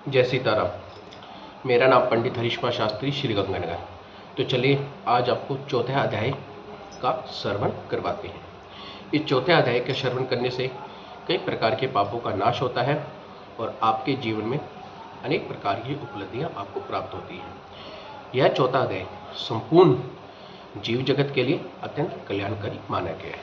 जय सीताराम। मेरा नाम पंडित हरीश कुमार शास्त्री, श्री गंगानगर। तो चलिए आज आपको चौथे अध्याय का श्रवण करवाते हैं। इस चौथे अध्याय के श्रवण करने से कई प्रकार के पापों का नाश होता है और आपके जीवन में अनेक प्रकार की उपलब्धियां आपको प्राप्त होती हैं। यह चौथा अध्याय संपूर्ण जीव जगत के लिए अत्यंत कल्याणकारी माना गया है।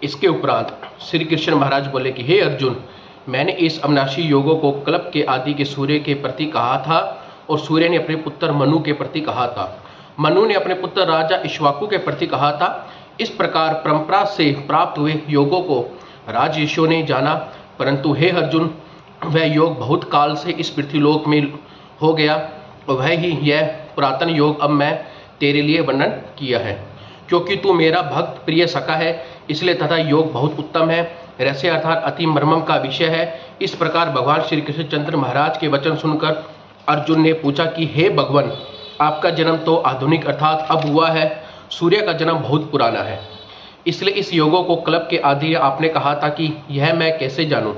इसके उपरांत श्री कृष्ण महाराज बोले कि हे अर्जुन, मैंने इस अविनाशी योगों को कल्प के आदि के सूर्य के प्रति कहा था और सूर्य ने अपने पुत्र मनु के प्रति कहा था। मनु ने अपने पुत्र राजा इक्ष्वाकु के प्रति कहा था। इस प्रकार परंपरा से प्राप्त हुए योगों को राजर्षियों ने जाना, परंतु हे अर्जुन, वह योग बहुत काल से इस पृथ्वीलोक में हो गया और वह ही यह पुरातन योग अब मैं तेरे लिए वर्णन किया है। क्योंकि तू मेरा भक्त प्रिय सखा है, इसलिए तथा योग बहुत उत्तम है, रहस्य अर्थात अति मर्मम का विषय है। इस प्रकार भगवान श्री कृष्णचंद्र महाराज के वचन सुनकर अर्जुन ने पूछा कि हे भगवान, आपका जन्म तो आधुनिक अर्थात अब हुआ है, सूर्य का जन्म बहुत पुराना है, इसलिए इस योगों को कल्प के आदि आपने कहा था कि यह मैं कैसे जानूं।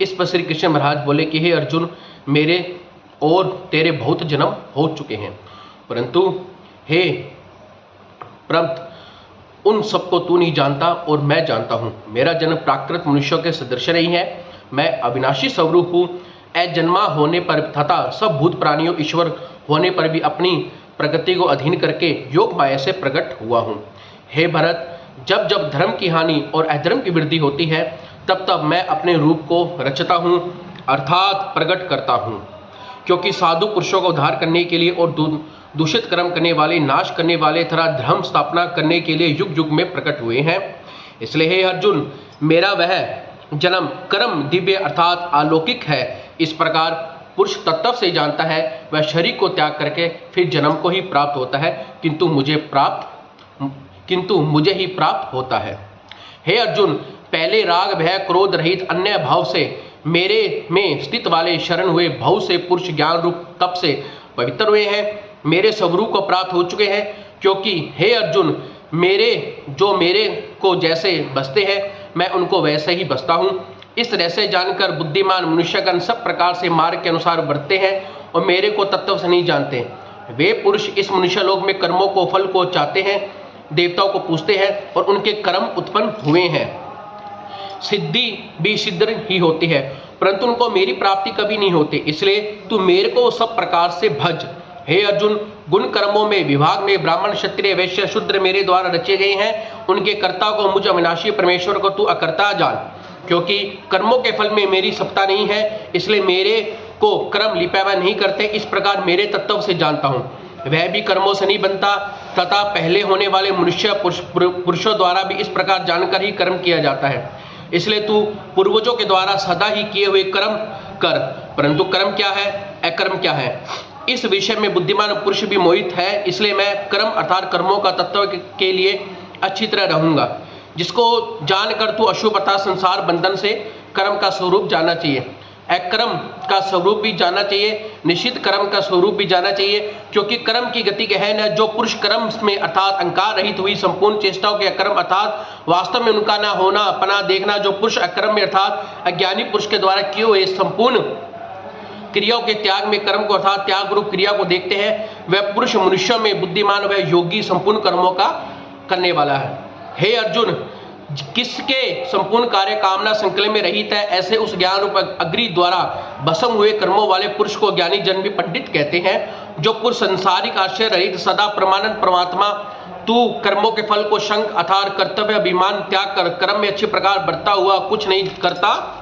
इस पर श्री कृष्ण महाराज बोले कि हे अर्जुन, मेरे और तेरे बहुत जन्म हो चुके हैं, परंतु हे प्रंत, उन सबको तू नहीं जानता और मैं जानता हूँ। मेरा जन्म प्राकृत मनुष्यों के सदृश नहीं है। मैं अविनाशी स्वरूप हूँ। अजन्मा होने पर तथा सब भूत प्राणियों ईश्वर होने पर भी अपनी प्रकृति को अधीन करके योग माया से प्रकट हुआ हूँ। हे भरत, जब जब धर्म की हानि और अधर्म की वृद्धि होती है तब तब मैं अपने रूप को रचता हूँ अर्थात प्रकट करता हूँ, क्योंकि साधु पुरुषों को उद्धार करने के लिए और दूषित कर्म करने वाले, नाश करने वाले तथा धर्म स्थापना करने के लिए युग युग में प्रकट हुए हैं। इसलिए हे अर्जुन, मेरा वह जन्म कर्म दिव्य अर्थात अलौकिक है। इस प्रकार पुरुष तत्व से जानता है, वह शरीर को त्याग करके फिर जन्म को ही प्राप्त होता है, किंतु मुझे ही प्राप्त होता है। हे अर्जुन, पहले राग भय क्रोध रहित अन्य भाव से मेरे में स्थित वाले शरण हुए भाव से पुरुष ज्ञान रूप तप से पवित्र हुए हैं, मेरे स्वरूप को प्राप्त हो चुके हैं। क्योंकि हे अर्जुन, मेरे को जैसे बसते हैं मैं उनको वैसे ही बसता हूँ। इस तरह से जानकर बुद्धिमान मनुष्यगण सब प्रकार से मार्ग के अनुसार बढ़ते हैं और मेरे को तत्व से नहीं जानते। वे पुरुष इस मनुष्य लोक में कर्मों को फल को चाहते हैं, देवताओं को पूजते हैं और उनके कर्म उत्पन्न हुए हैं। सिद्धि भी शीघ्र ही होती है, परंतु उनको मेरी प्राप्ति कभी नहीं होती। इसलिए तू मेरे को सब प्रकार से भज। हे अर्जुन, गुण कर्मों में विभाग में ब्राह्मण क्षत्रिय वैश्य शूद्र मेरे द्वारा रचे गए हैं। उनके कर्ता को मुझ अविनाशी परमेश्वर को तू अकर्ता जान। क्योंकि कर्मों के फल में मेरी सत्ता नहीं है, इसलिए मेरे को कर्म लिपाया नहीं करते। इस प्रकार मेरे तत्व से जानता हूँ। वह भी कर्मों से नहीं बनता तथा पहले होने वाले मनुष्य पुरुषों द्वारा भी इस प्रकार जानकर ही कर्म किया जाता है। इसलिए तू पूर्वजों के द्वारा सदा ही किए हुए कर्म कर, परंतु कर्म क्या है, अकर्म क्या है, इस विषय में बुद्धिमान पुरुष भी मोहित है। इसलिए मैं कर्म अर्थात कर्मों का तत्व के लिए अच्छी तरह रहूंगा। जिसको जानकर तू अशुभ अर्थात संसार बंधन से कर्म का स्वरूप जानना चाहिए, अकर्म का स्वरूप भी जानना चाहिए, निश्चित कर्म का स्वरूप भी जानना चाहिए। क्योंकि कर्म की गति है न जो पुरुष कर्म में अर्थात अहंकार रहित हुई संपूर्ण चेष्टाओं के अकर्म अर्थात वास्तव में उनका न होना अपना देखना, जो पुरुष अकर्म में अर्थात अज्ञानी पुरुष के द्वारा किए हुए संपूर्ण क्रियाओं के त्याग में कर्म को अर्थात त्याग रूप क्रिया को देखते हैं, वह पुरुष मनुष्यों में बुद्धिमान व योगी संपूर्ण कर्मों का करने वाला है। हे अर्जुन, किसके संपूर्ण कार्य कामना संकल्प में रहित है, ऐसे उस ज्ञान रूप अग्नि द्वारा भस्म हुए कर्मों वाले पुरुष को ज्ञानी जन भी पंडित कहते हैं। जो पुरुष संसारिक आश्रय रहित सदा परमानंद परमात्मा तू कर्मों के फल को शंक अर्थात कर्तव्य अभिमान त्याग कर कर्म में अच्छे प्रकार बढ़ता हुआ कुछ नहीं करता,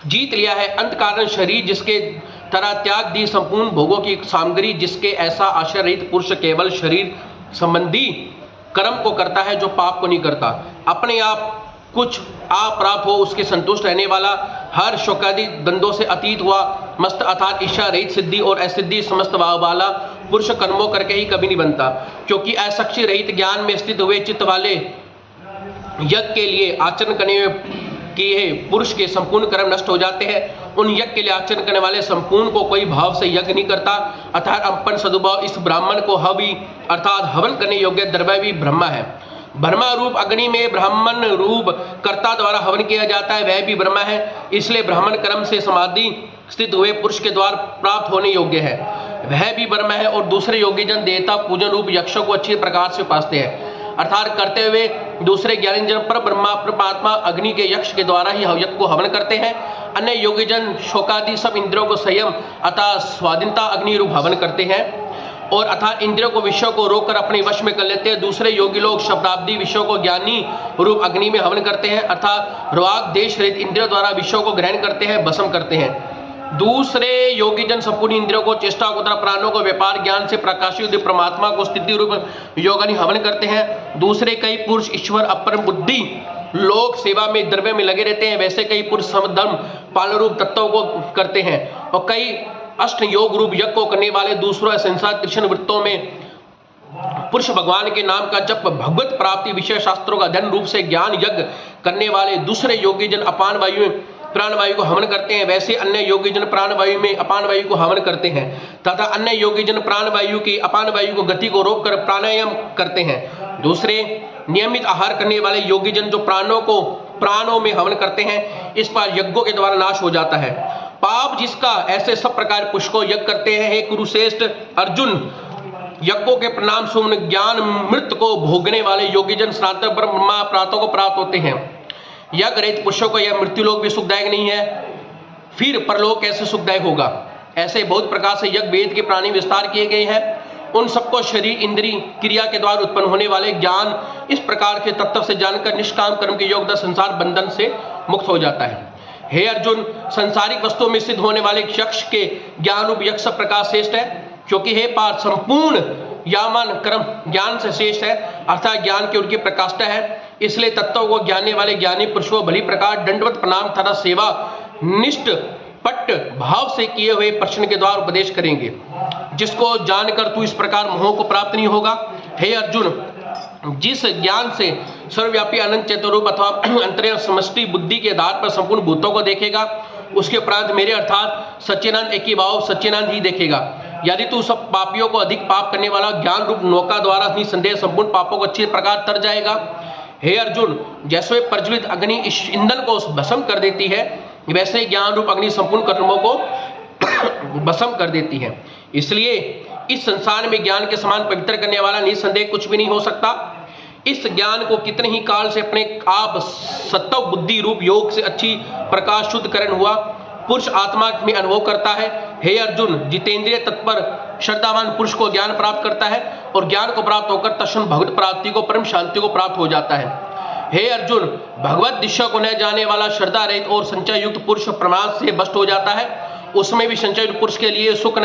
जीत लिया है अंत कारण शरीर जिसके तरह त्याग दी संपूर्ण भोगों की सामग्री, जिसके ऐसा आश्रय रहित पुरुष केवल शरीर संबंधी कर्म को करता है, जो पाप को नहीं करता। अपने आप कुछ अप्राप्त हो उसके संतुष्ट रहने वाला, हर शोकादि द्वंद्वों से अतीत हुआ मस्त अर्थात इच्छा रहित सिद्धि और असिद्धि समस्त भाव वाला पुरुष कर्मों करके ही कभी नहीं बनता। क्योंकि असक्षी रहित ज्ञान में स्थित हुए चित्त वाले यज्ञ के लिए आचरण करने किए पुरुष के संपूर्ण कर्म नष्ट हो जाते हैं। उन यज्ञ के लिए आचरण करने वाले संपूर्ण को कोई भाव से यज्ञ नहीं करता, अर्थात अपन सदुभाव इस ब्राह्मण को हवि अर्थात हवन करने योग्य द्रव्य भी ब्रह्मा है। ब्रह्मा रूप अग्नि में ब्राह्मण रूप कर्ता द्वारा हवन किया जाता है, वह भी ब्रह्मा है। इसलिए ब्राह्मण कर्म से समाधि स्थित हुए पुरुष के द्वारा प्राप्त होने योग्य है। वह भी ब्रह्म है और दूसरे योगी जन देवता पूजन रूप यक्षों को अच्छी प्रकार से उपासते हैं, अर्थात करते हुए दूसरे ज्ञानी जन पर ब्रह्मा परमात्मा अग्नि के यक्ष के द्वारा ही यज्ञ को हवन करते हैं। अन्य योगी जन शोकादि सब इंद्रियों को संयम अतः स्वाधीनता अग्नि रूप हवन करते हैं और अर्थात इंद्रियों को विषयों को रोककर अपने वश में कर लेते हैं। दूसरे योगी लोग शब्दाब्दी विषयों को ज्ञानी रूप अग्नि में हवन करते हैं, अर्थात राग देश रहित इंद्रियों द्वारा विषयों को ग्रहण करते हैं, भस्म करते हैं। दूसरे योगी जन संपूर्ण इंद्रियों को चेष्टा को तथा प्राणों को व्यापार ज्ञान से प्रकाशित परमात्मा को स्थिति रूप योगानि हवन करते हैं। दूसरे कई पुरुष ईश्वर अपर बुद्धि लोक सेवा में द्रव्य में लगे रहते हैं, वैसे कई पुरुष समधर्म पालन रूप तत्वों को करते हैं और कई अष्ट योग रूप यज्ञ को करने वाले दूसरों संसार कृष्ण वृत्तों में पुरुष भगवान के नाम का जप भगवत प्राप्ति विषय शास्त्रों का अध्ययन रूप से ज्ञान यज्ञ करने वाले दूसरे योगी जन अपान वायु प्राण वायु को हवन करते हैं, वैसे अन्य योगी जन प्राण वायु में अपान वायु को हवन करते हैं तथा अन्य योगी जन प्राण वायु की अपान वायु को गति को रोककर प्राणायाम करते हैं। दूसरे नियमित आहार करने वाले योगी जन जो प्राणों में हवन करते हैं, इस पर यज्ञों के द्वारा नाश हो जाता है। पाप जिसका ऐसे सब प्रकार पुष्को यज्ञ करते हैं। हे कुरुश्रेष्ठ अर्जुन, यज्ञों के परिणाम सुमन ज्ञान मृत को भोगने वाले योगी जन सनातन ब्रह्मा प्रातों को प्राप्त होते हैं। यज्ञ रहित पुरुषों को यह मृत्युलोक भी सुखदायक नहीं है, फिर परलोक कैसे सुखदायक होगा। ऐसे बहुत प्रकार से यज्ञ वेद के प्राणी विस्तार किए गए हैं, उन सबको शरीर इंद्रिय क्रिया के द्वारा उत्पन्न होने वाले ज्ञान इस प्रकार के तत्व से जानकर निष्काम कर्म के योग संसार बंधन से मुक्त हो जाता है। हे अर्जुन, संसारिक वस्तुओं में सिद्ध होने वाले यक्ष के ज्ञान रूप यक्ष प्रकाश श्रेष्ठ है, क्योंकि हे पार्थ संपूर्ण यामान कर्म ज्ञान से श्रेष्ठ है, अर्थात ज्ञान की उनकी प्रकाष्ठा है। इसलिए तत्वों को जानने वाले ज्ञानी पुरुषों भली प्रकार दंडवत प्रणाम तथा सेवा निष्ठ पट्ट भाव से किए हुए प्रश्न के द्वारा उपदेश करेंगे, जिसको जानकर तू इस प्रकार मोह को प्राप्त नहीं होगा। हे अर्जुन, जिस ज्ञान से सर्वव्यापी अनंत चेतरूप अथवा अंतर्यामी समष्टि बुद्धि के आधार पर संपूर्ण भूतों को देखेगा, उसके उपरांत मेरे अर्थात सच्चिदानंद एक ही भाव सच्चिदानंद ही देखेगा। यदि तू सब पापियों को अधिक पाप करने वाला ज्ञान रूप नौका द्वारा निसंदेह संपूर्ण पापों को अच्छी प्रकार तर जाएगा। हे अर्जुन, जैसे प्रज्वलित अग्नि इस ईंधन को भस्म कर देती है, वैसे ज्ञान रूप अग्नि संपूर्ण कर्मों को भस्म कर देती है। इसलिए इस संसार में ज्ञान के समान पवित्र करने वाला निसंदेह कुछ भी नहीं हो सकता। इस ज्ञान को कितने ही काल से अपने आप सत्व बुद्धि रूप योग से अच्छी प्रकाश शुद्धकरण हुआ पुरुष आत्मा में अनुभव करता है। हे अर्जुन, जितेंद्रिय तत्पर श्रद्धावान पुरुष को ज्ञान प्राप्त करता है और ज्ञान को प्राप्त होकर तत्क्षण भगवत प्राप्ति को परम शांति को प्राप्त हो जाता है। हे अर्जुन, भगवत दिशा को न जाने वाला श्रद्धा रहित और संचय युक्त पुरुष प्रमाद से भ्रष्ट हो जाता है। उसमें भी संचय युक्त पुरुष के लिए सुख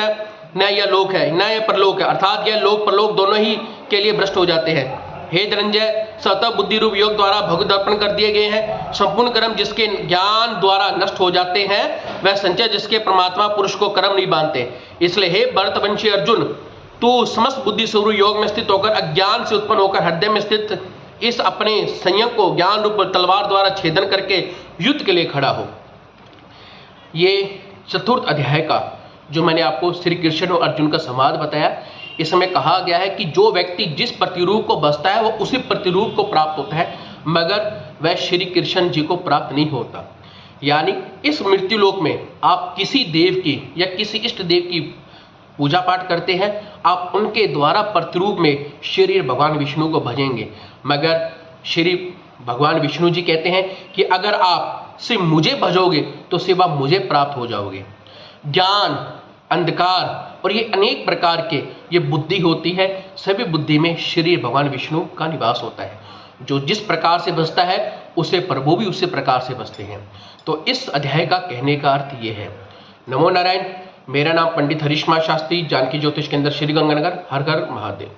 न यह लोक है न यह परलोक है, अर्थात यह लोक परलोक दोनों ही के लिए भ्रष्ट हो जाते हैं। हे धनंजय, सतः बुद्धि रूप योग द्वारा भगवत अर्पण कर दिए गए हैं। संपूर्ण कर्म जिसके ज्ञान द्वारा नष्ट हो जाते हैं, वह संचय जिसके परमात्मा पुरुष को कर्म नहीं बांधते। इसलिए हे भरतवंशी अर्जुन, तू समस्त बुद्धि स्वरूप योग में स्थित होकर अज्ञान से उत्पन्न होकर हृदय में स्थित इस अपने संयम को ज्ञान रूप तलवार द्वारा छेदन करके युद्ध के लिए खड़ा हो। ये चतुर्थ अध्याय का जो मैंने आपको श्री कृष्ण और अर्जुन का संवाद बताया, इसमें कहा गया है कि जो व्यक्ति जिस प्रतिरूप को बसता है वो उसी प्रतिरूप को प्राप्त होता है, मगर वह श्री कृष्ण जी को प्राप्त नहीं होता। यानी इस मृत्युलोक में आप किसी देव की या किसी इष्ट देव की पूजा पाठ करते हैं, आप उनके द्वारा प्रतिरूप में श्री भगवान विष्णु को भजेंगे, मगर श्री भगवान विष्णु जी कहते हैं कि अगर आप सिर्फ मुझे भजोगे तो सिर्फ आप मुझे प्राप्त हो जाओगे। ज्ञान, अंधकार और ये अनेक प्रकार के ये बुद्धि होती है, सभी बुद्धि में श्री भगवान विष्णु का निवास होता है। जो जिस प्रकार से बसता है उसे प्रभु भी उसी प्रकार से बसते हैं। तो इस अध्याय का कहने का अर्थ ये है। नमो नारायण। मेरा नाम पंडित हरीश कुमार शास्त्री, जानकी ज्योतिष केंद्र श्री गंगानगर। हर हर महादेव।